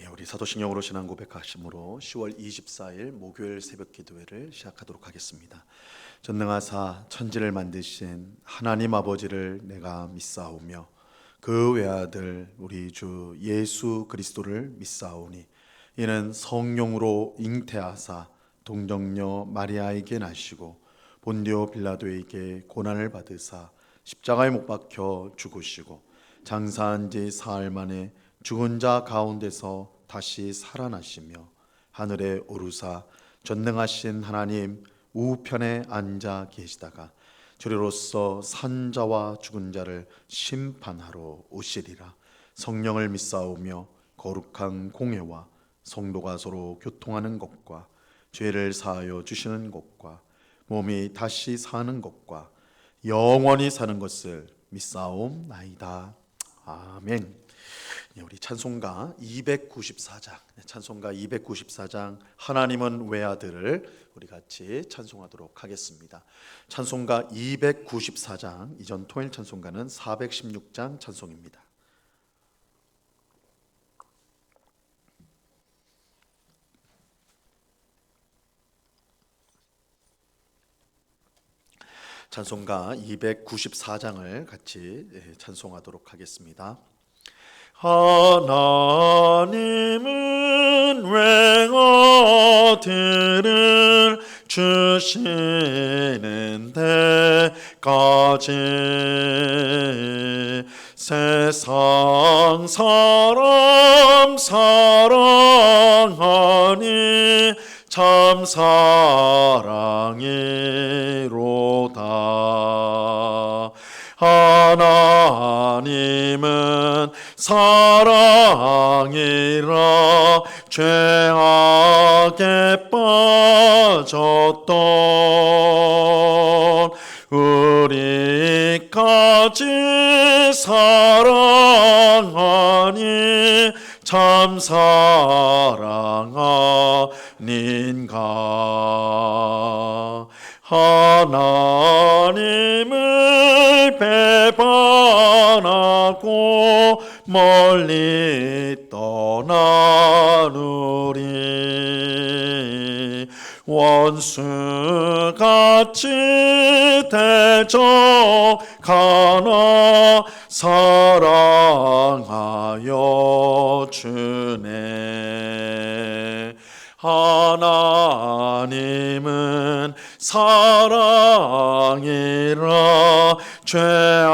우리 사도신경으로 신앙 고백하심으로 10월 24일 목요일 새벽 기도회를 시작하도록 하겠습니다. 전능하사 천지를 만드신 하나님 아버지를 내가 믿사오며 그 외아들 우리 주 예수 그리스도를 믿사오니 이는 성령으로 잉태하사 동정녀 마리아에게 나시고 본디오 빌라도에게 고난을 받으사 십자가에 못 박혀 죽으시고 장사한 지 사흘 만에 죽은 자 가운데서 다시 살아나시며 하늘에 오르사 전능하신 하나님 우편에 앉아 계시다가 저리로서 산자와 죽은 자를 심판하러 오시리라. 성령을 믿사오며 거룩한 공회와 성도가 서로 교통하는 것과 죄를 사하여 주시는 것과 몸이 다시 사는 것과 영원히 사는 것을 믿사옵나이다. 아멘. 우리 찬송가 294장 하나님은 외아들을 우리 같이 찬송하도록 하겠습니다. 찬송가 294장, 이전 토요일 찬송가는 416장 찬송입니다. 찬송가 294장을 같이 찬송하도록 하겠습니다. 하나님은 외아들을 주시는 데까지 세상 사람 사랑하니 참 사랑이로다. 하나님은 사랑이라 죄악에 빠졌던 우리까지 사랑하니 참 사랑 아닌가. 하나님을 배반하고 멀리 떠나누리 원수같이 대적하나 사랑하여 주네. 하나님은 사랑이라 죄악에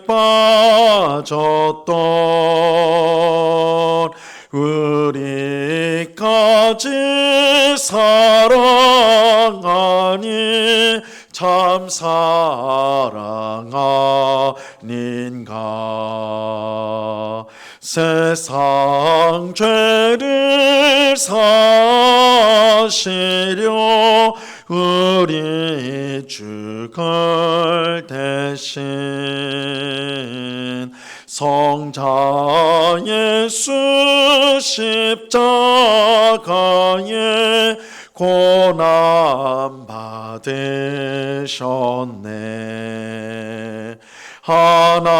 빠졌던 우리까지 사랑하니 참 사랑 아닌가. 세상 죄를 사시려 우리 죽을 대신 성자 예수 십자가에 고난 받으셨네. 하나님은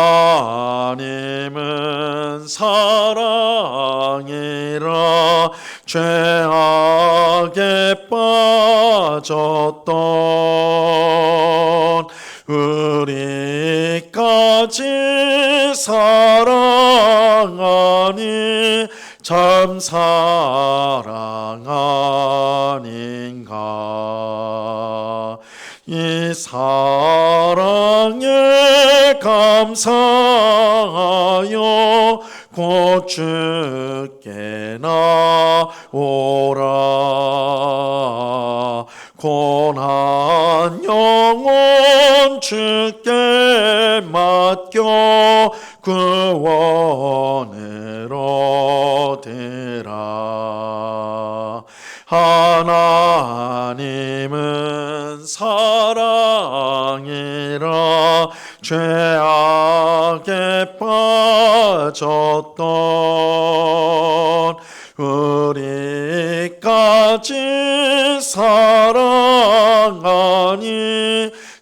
사랑이라 죄악에 빠졌던 우리까지 사랑하니 참 사랑 아닌가. 이 사랑에 감사하여 곧 주께 나오라. 고난 영혼 주께 맡겨 구원을 얻으라. 하나님은 사랑이라 죄악에 빠졌던 우리까지 사랑하니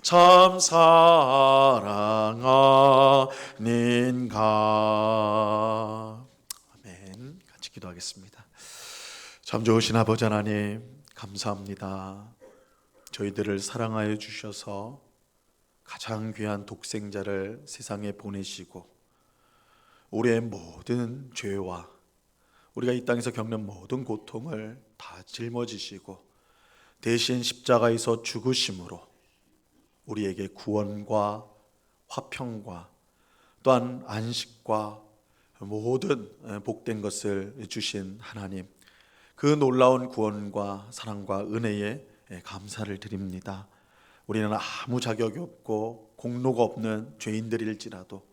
참 사랑 아닌가. 아멘. 기도하겠습니다. 참 좋으신 아버지 하나님, 감사합니다. 저희들을 사랑하여 주셔서 가장 귀한 독생자를 세상에 보내시고 우리의 모든 죄와 우리가 이 땅에서 겪는 모든 고통을 다 짊어지시고 대신 십자가에서 죽으심으로 우리에게 구원과 화평과 또한 안식과 모든 복된 것을 주신 하나님, 그 놀라운 구원과 사랑과 은혜에 감사를 드립니다. 우리는 아무 자격이 없고 공로가 없는 죄인들일지라도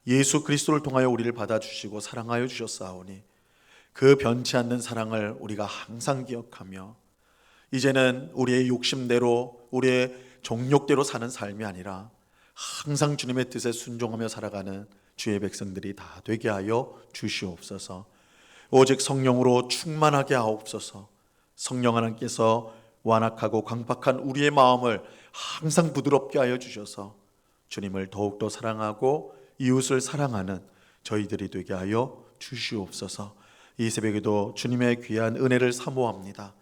예수 그리스도를 통하여 우리를 받아주시고 사랑하여 주셨사오니 그 변치 않는 사랑을 우리가 항상 기억하며 이제는 우리의 욕심대로 우리의 정욕대로 사는 삶이 아니라 항상 주님의 뜻에 순종하며 살아가는 주의 백성들이 다 되게 하여 주시옵소서. 오직 성령으로 충만하게 하옵소서. 성령 하나님께서 완악하고 강팍한 우리의 마음을 항상 부드럽게 하여 주셔서 주님을 더욱더 사랑하고 이웃을 사랑하는 저희들이 되게 하여 주시옵소서. 이 새벽에도 주님의 귀한 은혜를 사모합니다.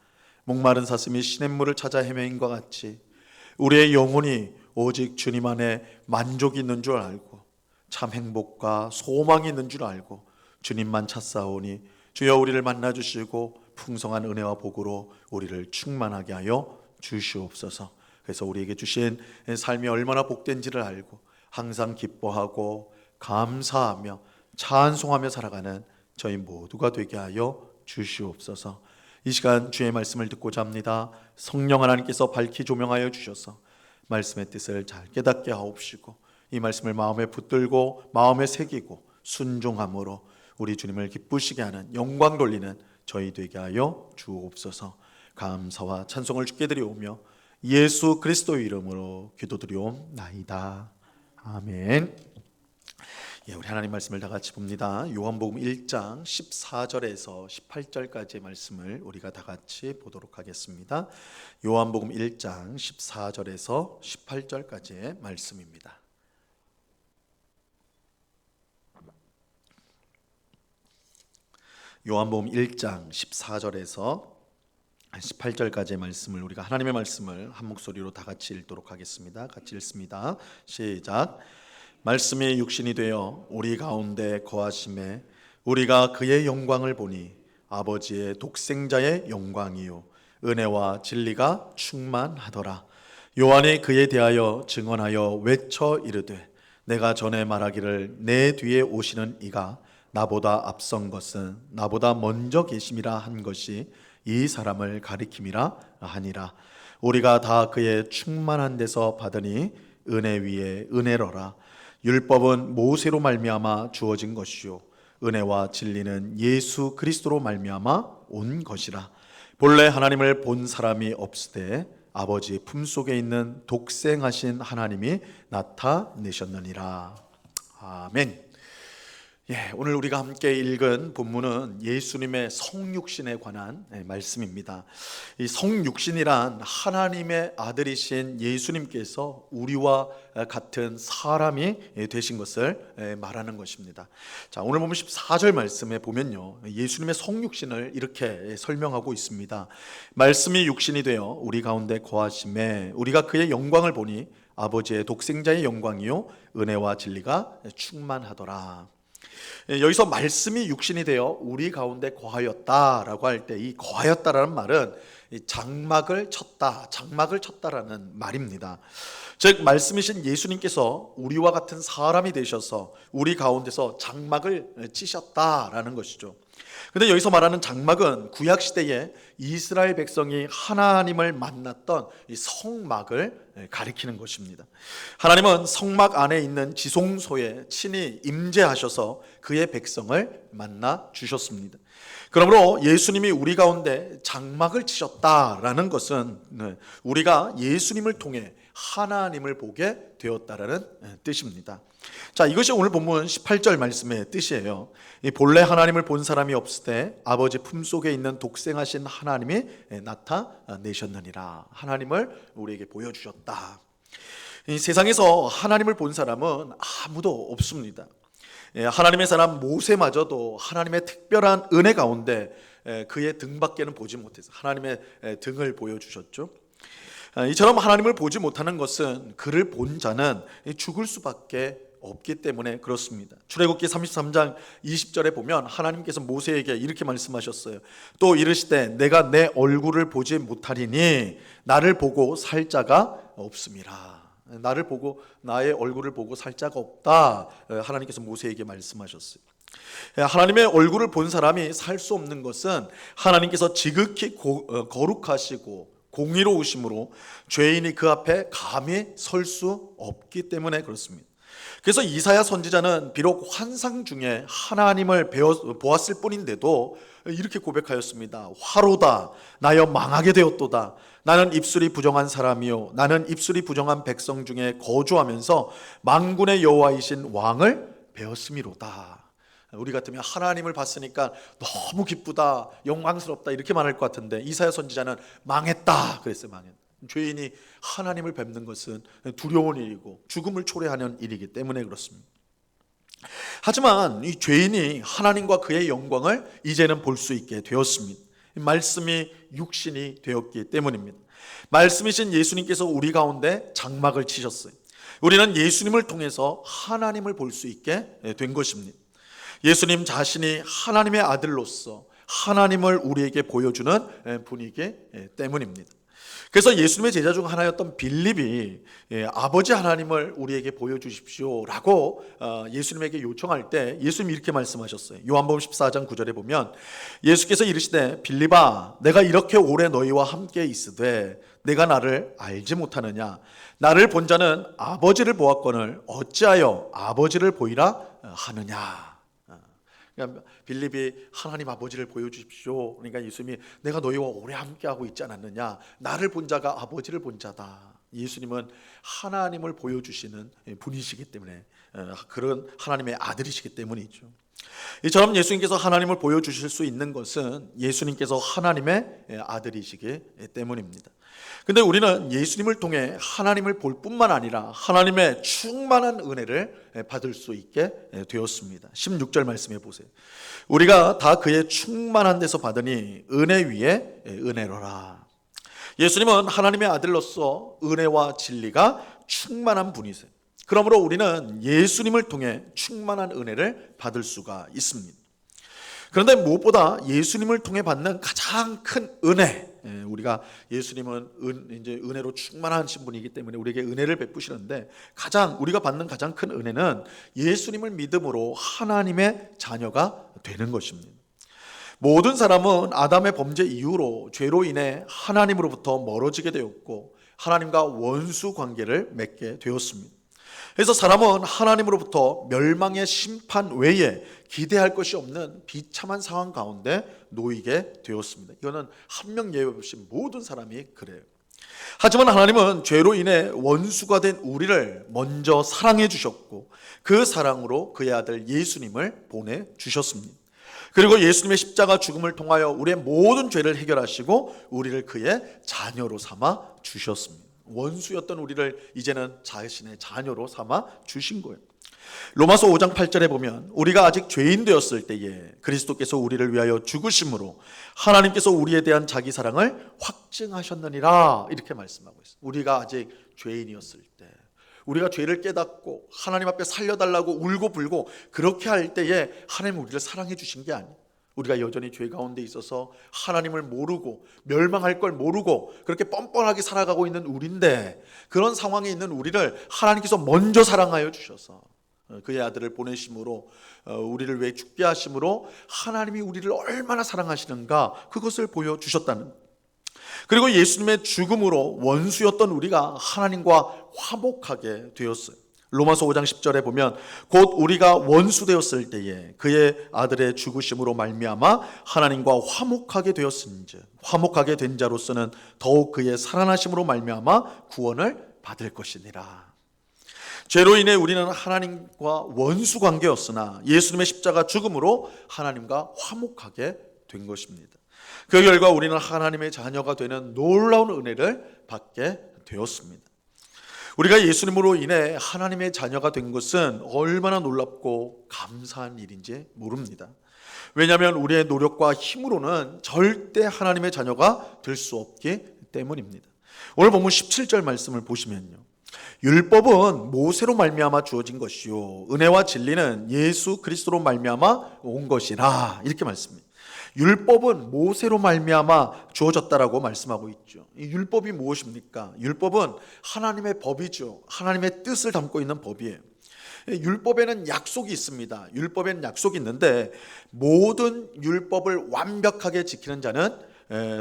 목마른 사슴이 시냇물을 찾아 헤매인과 같이 우리의 영혼이 오직 주님 안에 만족이 있는 줄 알고 참 행복과 소망이 있는 줄 알고 주님만 찾사오니 주여 우리를 만나주시고 풍성한 은혜와 복으로 우리를 충만하게 하여 주시옵소서. 그래서 우리에게 주신 삶이 얼마나 복된지를 알고 항상 기뻐하고 감사하며 찬송하며 살아가는 저희 모두가 되게 하여 주시옵소서. 이 시간 주의 말씀을 듣고자 합니다. 성령 하나님께서 밝히 조명하여 주셔서 말씀의 뜻을 잘 깨닫게 하옵시고 이 말씀을 마음에 붙들고 마음에 새기고 순종함으로 우리 주님을 기쁘시게 하는 영광 돌리는 저희 되게 하여 주옵소서. 감사와 찬송을 주께 드리오며 예수 그리스도의 이름으로 기도드리옵나이다. 아멘. 우리 하나님 말씀을 다 같이 봅니다. 요한복음 1장 14절에서 18절까지의 말씀을 우리가 다 같이 보도록 하겠습니다. 요한복음 1장 14절에서 18절까지의 말씀입니다. 요한복음 1장 14절에서 18절까지의 말씀을 우리가 하나님의 말씀을 한 목소리로 다 같이 읽도록 하겠습니다. 같이 읽습니다. 시작. 말씀이 육신이 되어 우리 가운데 거하심에 우리가 그의 영광을 보니 아버지의 독생자의 영광이요 은혜와 진리가 충만하더라. 요한이 그에 대하여 증언하여 외쳐 이르되 내가 전에 말하기를 내 뒤에 오시는 이가 나보다 앞선 것은 나보다 먼저 계심이라 한 것이 이 사람을 가리킴이라 하니라. 우리가 다 그의 충만한 데서 받으니 은혜 위에 은혜로라. 율법은 모세로 말미암아 주어진 것이요 은혜와 진리는 예수 그리스도로 말미암아 온 것이라. 본래 하나님을 본 사람이 없으되 아버지 품속에 있는 독생하신 하나님이 나타내셨느니라. 아멘. 오늘 우리가 함께 읽은 본문은 예수님의 성육신에 관한 말씀입니다. 이 성육신이란 하나님의 아들이신 예수님께서 우리와 같은 사람이 되신 것을 말하는 것입니다. 자, 오늘 보면 14절 말씀에 보면요, 예수님의 성육신을 이렇게 설명하고 있습니다. 말씀이 육신이 되어 우리 가운데 거하심에 우리가 그의 영광을 보니 아버지의 독생자의 영광이요 은혜와 진리가 충만하더라. 여기서 말씀이 육신이 되어 우리 가운데 거하였다라고 할 때 이 거하였다라는 말은 장막을 쳤다라는 말입니다. 즉 말씀이신 예수님께서 우리와 같은 사람이 되셔서 우리 가운데서 장막을 치셨다라는 것이죠. 근데 여기서 말하는 장막은 구약 시대에 이스라엘 백성이 하나님을 만났던 이 성막을 가리키는 것입니다. 하나님은 성막 안에 있는 지성소에 친히 임재하셔서 그의 백성을 만나 주셨습니다. 그러므로 예수님이 우리 가운데 장막을 치셨다라는 것은 우리가 예수님을 통해 하나님을 보게 되었다라는 뜻입니다. 자, 이것이 오늘 본문 18절 말씀의 뜻이에요. 본래 하나님을 본 사람이 없을 때 아버지 품속에 있는 독생하신 하나님이 나타내셨느니라. 하나님을 우리에게 보여주셨다. 이 세상에서 하나님을 본 사람은 아무도 없습니다. 하나님의 사람 모세마저도 하나님의 특별한 은혜 가운데 그의 등밖에는 보지 못해서 하나님의 등을 보여주셨죠. 이처럼 하나님을 보지 못하는 것은 그를 본 자는 죽을 수밖에 없기 때문에 그렇습니다. 출애굽기 33장 20절에 보면 하나님께서 모세에게 이렇게 말씀하셨어요. 또 이르시되 내가 내 얼굴을 보지 못하리니 나를 보고 살 자가 없음이라. 나를 보고 나의 얼굴을 보고 살 자가 없다. 하나님께서 모세에게 말씀하셨어요. 하나님의 얼굴을 본 사람이 살 수 없는 것은 하나님께서 지극히 거룩하시고 공의로우심으로 죄인이 그 앞에 감히 설 수 없기 때문에 그렇습니다. 그래서 이사야 선지자는 비록 환상 중에 하나님을 보았을 뿐인데도 이렇게 고백하였습니다. 화로다 나여 망하게 되었도다. 나는 입술이 부정한 사람이요 나는 입술이 부정한 백성 중에 거주하면서 만군의 여호와이신 왕을 배웠음이로다. 우리 같으면 하나님을 봤으니까 너무 기쁘다 영광스럽다 이렇게 말할 것 같은데 이사야 선지자는 망했다 그랬어요. 망했다. 죄인이 하나님을 뵙는 것은 두려운 일이고 죽음을 초래하는 일이기 때문에 그렇습니다. 하지만 이 죄인이 하나님과 그의 영광을 이제는 볼 수 있게 되었습니다. 말씀이 육신이 되었기 때문입니다. 말씀이신 예수님께서 우리 가운데 장막을 치셨어요. 우리는 예수님을 통해서 하나님을 볼 수 있게 된 것입니다. 예수님 자신이 하나님의 아들로서 하나님을 우리에게 보여주는 분이기 때문입니다. 그래서 예수님의 제자 중 하나였던 빌립이 아버지 하나님을 우리에게 보여주십시오라고 예수님에게 요청할 때 예수님이 이렇게 말씀하셨어요. 요한복음 14장 9절에 보면 예수께서 이르시되 빌립아 내가 이렇게 오래 너희와 함께 있으되 내가 나를 알지 못하느냐 나를 본 자는 아버지를 보았거늘 어찌하여 아버지를 보이라 하느냐. 그러니까 빌립이 하나님 아버지를 보여주십시오. 그러니까 예수님이 내가 너희와 오래 함께하고 있지 않았느냐 나를 본 자가 아버지를 본 자다. 예수님은 하나님을 보여주시는 분이시기 때문에 그런 하나님의 아들이시기 때문이죠. 이처럼 예수님께서 하나님을 보여주실 수 있는 것은 예수님께서 하나님의 아들이시기 때문입니다. 근데 우리는 예수님을 통해 하나님을 볼 뿐만 아니라 하나님의 충만한 은혜를 받을 수 있게 되었습니다. 16절 말씀해 보세요. 우리가 다 그의 충만한 데서 받으니 은혜 위에 은혜로라. 예수님은 하나님의 아들로서 은혜와 진리가 충만한 분이세요. 그러므로 우리는 예수님을 통해 충만한 은혜를 받을 수가 있습니다. 그런데 무엇보다 예수님을 통해 받는 가장 큰 은혜, 우리가 예수님은 이제 은혜로 충만하신 분이기 때문에 우리에게 은혜를 베푸시는데 우리가 받는 가장 큰 은혜는 예수님을 믿음으로 하나님의 자녀가 되는 것입니다. 모든 사람은 아담의 범죄 이후로 죄로 인해 하나님으로부터 멀어지게 되었고 하나님과 원수 관계를 맺게 되었습니다. 그래서 사람은 하나님으로부터 멸망의 심판 외에 기대할 것이 없는 비참한 상황 가운데 놓이게 되었습니다. 이거는 한 명 예외 없이 모든 사람이 그래요. 하지만 하나님은 죄로 인해 원수가 된 우리를 먼저 사랑해 주셨고 그 사랑으로 그의 아들 예수님을 보내주셨습니다. 그리고 예수님의 십자가 죽음을 통하여 우리의 모든 죄를 해결하시고 우리를 그의 자녀로 삼아 주셨습니다. 원수였던 우리를 이제는 자신의 자녀로 삼아 주신 거예요. 로마서 5장 8절에 보면 우리가 아직 죄인 되었을 때에 그리스도께서 우리를 위하여 죽으심으로 하나님께서 우리에 대한 자기 사랑을 확증하셨느니라 이렇게 말씀하고 있어요. 우리가 아직 죄인이었을 때 우리가 죄를 깨닫고 하나님 앞에 살려달라고 울고 불고 그렇게 할 때에 하나님 우리를 사랑해 주신 게 아니에요. 우리가 여전히 죄 가운데 있어서 하나님을 모르고 멸망할 걸 모르고 그렇게 뻔뻔하게 살아가고 있는 우리인데 그런 상황에 있는 우리를 하나님께서 먼저 사랑하여 주셔서 그의 아들을 보내심으로 우리를 위해 죽게 하심으로 하나님이 우리를 얼마나 사랑하시는가 그것을 보여주셨다는. 그리고 예수님의 죽음으로 원수였던 우리가 하나님과 화목하게 되었어요. 로마서 5장 10절에 보면 곧 우리가 원수 되었을 때에 그의 아들의 죽으심으로 말미암아 하나님과 화목하게 되었은즉 화목하게 된 자로서는 더욱 그의 살아나심으로 말미암아 구원을 받을 것이니라. 죄로 인해 우리는 하나님과 원수 관계였으나 예수님의 십자가 죽음으로 하나님과 화목하게 된 것입니다. 그 결과 우리는 하나님의 자녀가 되는 놀라운 은혜를 받게 되었습니다. 우리가 예수님으로 인해 하나님의 자녀가 된 것은 얼마나 놀랍고 감사한 일인지 모릅니다. 왜냐하면 우리의 노력과 힘으로는 절대 하나님의 자녀가 될 수 없기 때문입니다. 오늘 본문 17절 말씀을 보시면요, 율법은 모세로 말미암아 주어진 것이요 은혜와 진리는 예수 그리스도로 말미암아 온 것이라, 이렇게 말씀합니다. 율법은 모세로 말미암아 주어졌다라고 말씀하고 있죠. 이 율법이 무엇입니까? 율법은 하나님의 법이죠. 하나님의 뜻을 담고 있는 법이에요. 율법에는 약속이 있습니다. 율법에는 약속이 있는데 모든 율법을 완벽하게 지키는 자는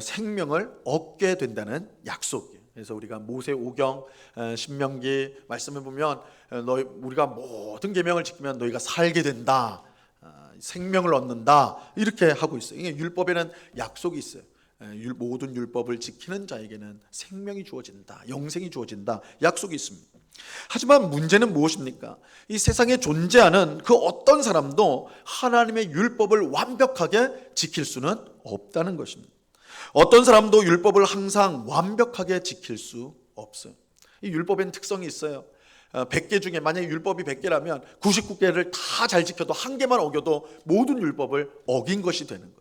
생명을 얻게 된다는 약속이에요. 그래서 우리가 모세오경, 신명기 말씀을 보면 우리가 모든 계명을 지키면 너희가 살게 된다, 생명을 얻는다, 이렇게 하고 있어요. 이게 율법에는 약속이 있어요. 모든 율법을 지키는 자에게는 생명이 주어진다, 영생이 주어진다, 약속이 있습니다. 하지만 문제는 무엇입니까? 이 세상에 존재하는 그 어떤 사람도 하나님의 율법을 완벽하게 지킬 수는 없다는 것입니다. 어떤 사람도 율법을 항상 완벽하게 지킬 수 없어요. 이 율법에는 특성이 있어요. 100개 중에 만약에 율법이 100개라면 99개를 다 잘 지켜도 한 개만 어겨도 모든 율법을 어긴 것이 되는 거예요.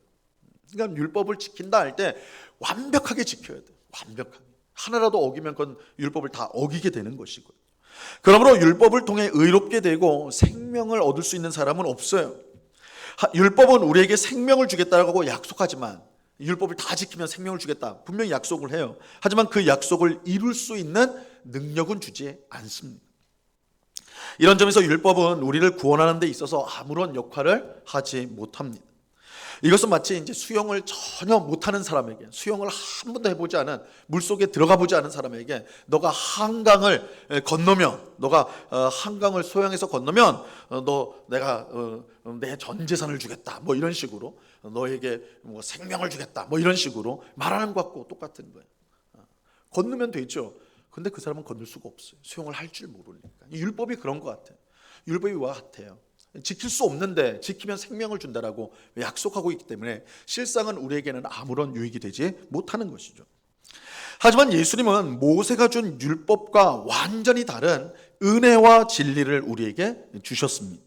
그러니까 율법을 지킨다 할 때 완벽하게 지켜야 돼요. 완벽하게. 하나라도 어기면 그건 율법을 다 어기게 되는 것이고요. 그러므로 율법을 통해 의롭게 되고 생명을 얻을 수 있는 사람은 없어요. 율법은 우리에게 생명을 주겠다고 약속하지만, 율법을 다 지키면 생명을 주겠다 분명히 약속을 해요. 하지만 그 약속을 이룰 수 있는 능력은 주지 않습니다. 이런 점에서 율법은 우리를 구원하는 데 있어서 아무런 역할을 하지 못합니다. 이것은 마치 이제 수영을 전혀 못하는 사람에게, 수영을 한 번도 해보지 않은, 물속에 들어가 보지 않은 사람에게 너가 한강을 건너면, 너가 한강을 소양해서 건너면 내가 내 전 재산을 주겠다, 뭐 이런 식으로, 너에게 뭐 생명을 주겠다, 뭐 이런 식으로 말하는 것과 똑같은 거예요. 건너면 되죠. 근데 그 사람은 건널 수가 없어요. 수영을 할 줄 모르니까. 율법이 그런 것 같아요. 율법이 와 같아요. 지킬 수 없는데 지키면 생명을 준다라고 약속하고 있기 때문에 실상은 우리에게는 아무런 유익이 되지 못하는 것이죠. 하지만 예수님은 모세가 준 율법과 완전히 다른 은혜와 진리를 우리에게 주셨습니다.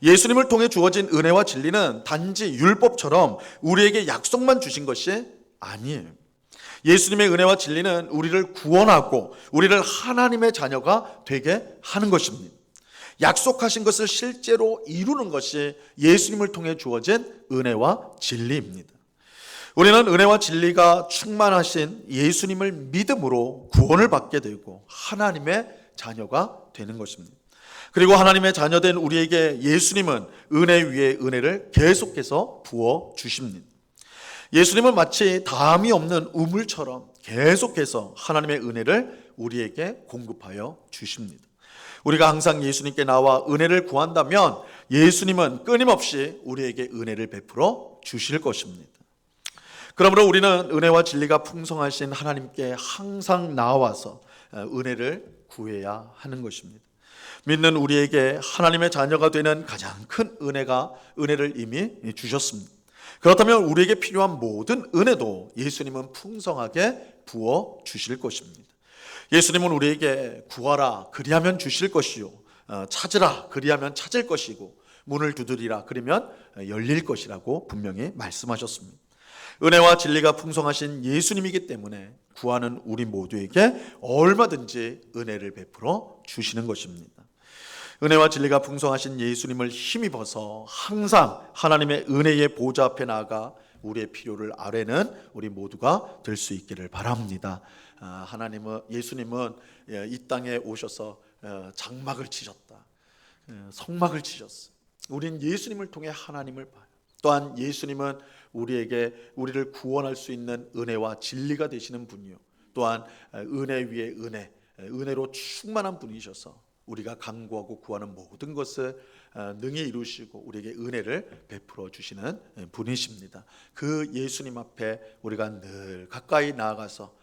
예수님을 통해 주어진 은혜와 진리는 단지 율법처럼 우리에게 약속만 주신 것이 아니에요. 예수님의 은혜와 진리는 우리를 구원하고 우리를 하나님의 자녀가 되게 하는 것입니다. 약속하신 것을 실제로 이루는 것이 예수님을 통해 주어진 은혜와 진리입니다. 우리는 은혜와 진리가 충만하신 예수님을 믿음으로 구원을 받게 되고 하나님의 자녀가 되는 것입니다. 그리고 하나님의 자녀된 우리에게 예수님은 은혜 위에 은혜를 계속해서 부어 주십니다. 예수님은 마치 담이 없는 우물처럼 계속해서 하나님의 은혜를 우리에게 공급하여 주십니다. 우리가 항상 예수님께 나와 은혜를 구한다면 예수님은 끊임없이 우리에게 은혜를 베풀어 주실 것입니다. 그러므로 우리는 은혜와 진리가 풍성하신 하나님께 항상 나와서 은혜를 구해야 하는 것입니다. 믿는 우리에게 하나님의 자녀가 되는 가장 큰 은혜를 이미 주셨습니다. 그렇다면 우리에게 필요한 모든 은혜도 예수님은 풍성하게 부어 주실 것입니다. 예수님은 우리에게 구하라 그리하면 주실 것이요, 찾으라 그리하면 찾을 것이고, 문을 두드리라 그러면 열릴 것이라고 분명히 말씀하셨습니다. 은혜와 진리가 풍성하신 예수님이기 때문에 구하는 우리 모두에게 얼마든지 은혜를 베풀어 주시는 것입니다. 은혜와 진리가 풍성하신 예수님을 힘입어서 항상 하나님의 은혜의 보좌 앞에 나아가 우리의 필요를 아뢰는 우리 모두가 될 수 있기를 바랍니다. 예수님은 이 땅에 오셔서 장막을 치셨다, 성막을 치셨어요. 우리는 예수님을 통해 하나님을 봐요. 또한 예수님은 우리를 구원할 수 있는 은혜와 진리가 되시는 분이요, 또한 은혜 위에 은혜로 충만한 분이셔서 우리가 간구하고 구하는 모든 것을 능히 이루시고 우리에게 은혜를 베풀어 주시는 분이십니다. 그 예수님 앞에 우리가 늘 가까이 나아가서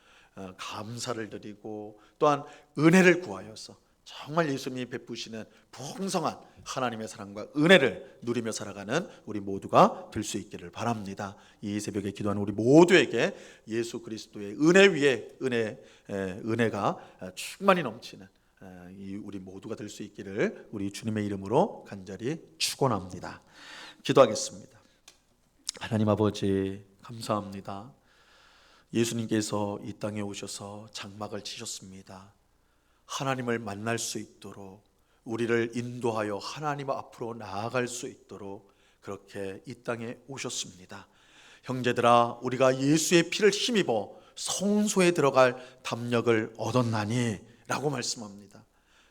감사를 드리고 또한 은혜를 구하여서 정말 예수님이 베푸시는 풍성한 하나님의 사랑과 은혜를 누리며 살아가는 우리 모두가 될 수 있기를 바랍니다. 이 새벽에 기도하는 우리 모두에게 예수 그리스도의 은혜 위에 은혜가 충만히 넘치는 우리 모두가 될 수 있기를 우리 주님의 이름으로 간절히 축원합니다. 기도하겠습니다. 하나님 아버지 감사합니다. 예수님께서 이 땅에 오셔서 장막을 치셨습니다. 하나님을 만날 수 있도록, 우리를 인도하여 하나님 앞으로 나아갈 수 있도록 그렇게 이 땅에 오셨습니다. 형제들아, 우리가 예수의 피를 힘입어 성소에 들어갈 담력을 얻었나니 라고 말씀합니다.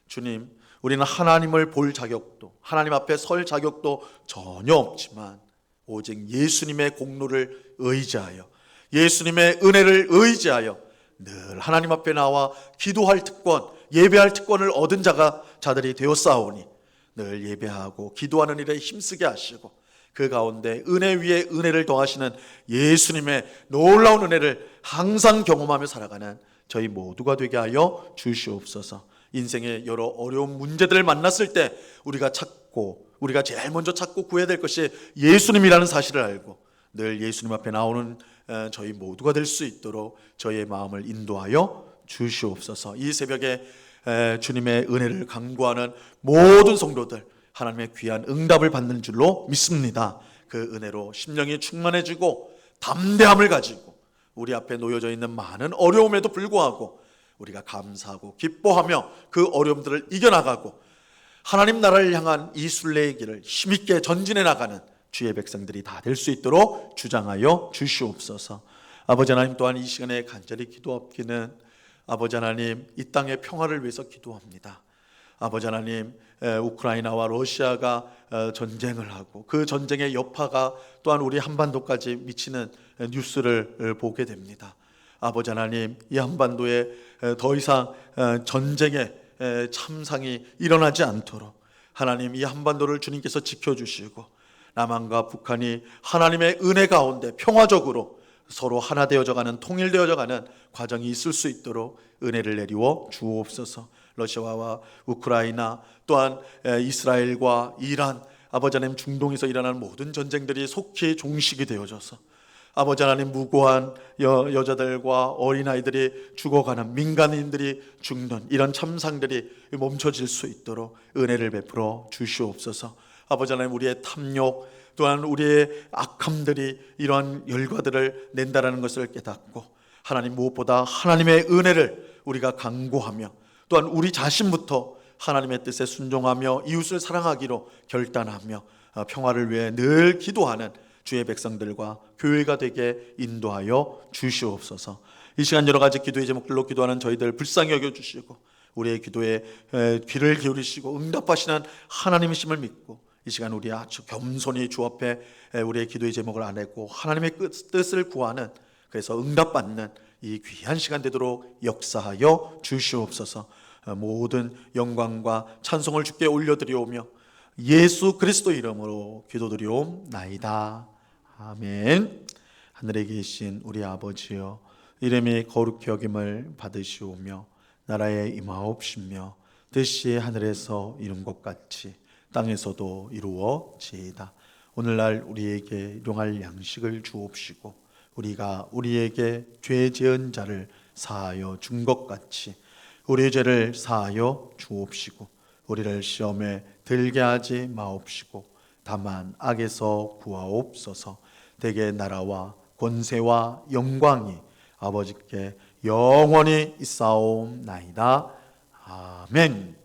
주님, 우리는 하나님을 볼 자격도, 하나님 앞에 설 자격도 전혀 없지만 오직 예수님의 공로를 의지하여, 예수님의 은혜를 의지하여 늘 하나님 앞에 나와 기도할 특권, 예배할 특권을 얻은 자들이 되었사오니 늘 예배하고 기도하는 일에 힘쓰게 하시고 그 가운데 은혜 위에 은혜를 더하시는 예수님의 놀라운 은혜를 항상 경험하며 살아가는 저희 모두가 되게 하여 주시옵소서. 인생의 여러 어려운 문제들을 만났을 때 우리가 제일 먼저 찾고 구해야 될 것이 예수님이라는 사실을 알고 늘 예수님 앞에 나오는 저희 모두가 될 수 있도록 저희의 마음을 인도하여 주시옵소서. 이 새벽에 주님의 은혜를 간구하는 모든 성도들 하나님의 귀한 응답을 받는 줄로 믿습니다. 그 은혜로 심령이 충만해지고 담대함을 가지고 우리 앞에 놓여져 있는 많은 어려움에도 불구하고 우리가 감사하고 기뻐하며 그 어려움들을 이겨나가고 하나님 나라를 향한 이 순례의 길을 힘있게 전진해 나가는 주의 백성들이 다 될 수 있도록 주장하여 주시옵소서. 아버지 하나님, 또한 이 시간에 간절히 기도합기는 아버지 하나님, 이 땅의 평화를 위해서 기도합니다. 아버지 하나님, 우크라이나와 러시아가 전쟁을 하고 그 전쟁의 여파가 또한 우리 한반도까지 미치는 뉴스를 보게 됩니다. 아버지 하나님, 이 한반도에 더 이상 전쟁의 참상이 일어나지 않도록 하나님, 이 한반도를 주님께서 지켜주시고 남한과 북한이 하나님의 은혜 가운데 평화적으로 서로 하나 되어져가는, 통일되어져가는 과정이 있을 수 있도록 은혜를 내리워 주옵소서. 러시아와 우크라이나, 또한 이스라엘과 이란, 아버지 하나님, 중동에서 일어나는 모든 전쟁들이 속히 종식이 되어져서 아버지 하나님, 무고한 여자들과 어린아이들이 죽어가는, 민간인들이 죽는 이런 참상들이 멈춰질 수 있도록 은혜를 베풀어 주시옵소서. 아버지 하나님, 우리의 탐욕, 또한 우리의 악함들이 이러한 결과들을 낸다라는 것을 깨닫고 하나님, 무엇보다 하나님의 은혜를 우리가 간구하며 또한 우리 자신부터 하나님의 뜻에 순종하며 이웃을 사랑하기로 결단하며 평화를 위해 늘 기도하는 주의 백성들과 교회가 되게 인도하여 주시옵소서. 이 시간 여러 가지 기도의 제목들로 기도하는 저희들 불쌍히 여겨주시고 우리의 기도에 귀를 기울이시고 응답하시는 하나님이심을 믿고 이 시간 우리 아주 겸손히 주 앞에 우리의 기도의 제목을 아뢰고 하나님의 뜻을 구하는, 그래서 응답받는 이 귀한 시간 되도록 역사하여 주시옵소서. 모든 영광과 찬송을 주께 올려드리오며 예수 그리스도 이름으로 기도드리옵나이다. 아멘. 하늘에 계신 우리 아버지여, 이름이 거룩히 여김을 받으시오며 나라에 임하옵시며 뜻이 하늘에서 이룬 것 같이 땅에서도 이루어지이다. 오늘날 우리에게 일용할 양식을 주옵시고 우리가 우리에게 죄 지은 자를 사하여 준 것 같이 우리의 죄를 사하여 주옵시고 우리를 시험에 들게 하지 마옵시고 다만 악에서 구하옵소서. 대개 나라와 권세와 영광이 아버지께 영원히 있사옵나이다. 아멘.